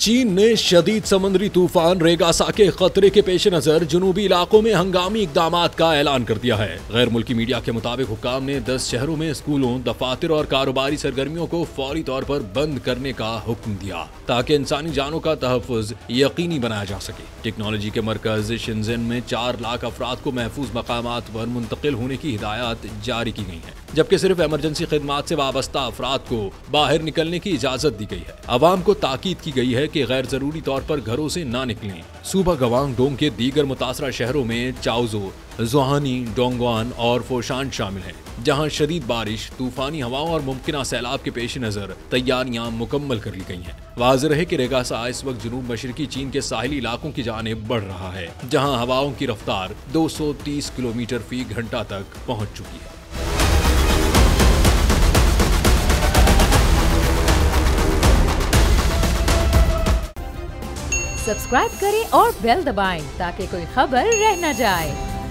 चीन ने शदीद समुद्री तूफान रेगासा के खतरे के पेश नजर जुनूबी इलाकों में हंगामी इकदामात का ऐलान कर दिया है। गैर मुल्की मीडिया के मुताबिक हुक्काम ने 10 शहरों में स्कूलों, दफातर और कारोबारी सरगर्मियों को फौरी तौर पर बंद करने का हुक्म दिया ताकि इंसानी जानों का तहफ़्फ़ुज़ यकीनी बनाया जा सके। टेक्नोलॉजी के मरकज शिनज़ेन में 4 लाख अफराद को महफूज मकामात पर मुंतकिल होने की हिदायत जारी की गई है, जबकि सिर्फ इमरजेंसी खिदमात से वाबस्ता अफराद को बाहर निकलने की इजाजत दी गई है। अवाम को ताकीद की गई है कि गैर जरूरी तौर पर घरों से ना निकलें। सूबा गवांग डोंग के दीगर मुतासरा शहरों में चाओजो, जुहानी, डोंगवान और फोशान शामिल हैं, जहां शदीद बारिश, तूफानी हवाओं और मुमकिन सैलाब के पेश नजर तैयारियां मुकम्मल कर ली गई हैं। वाज़ेह है कि रेगासा इस वक्त जनूब मशरकी चीन के साहिली इलाकों की जानिब बढ़ रहा है, जहां हवाओं की रफ्तार 230 किलोमीटर फी घंटा तक पहुंच चुकी है। सब्सक्राइब करें और बेल दबाएं ताकि कोई खबर रह न जाए।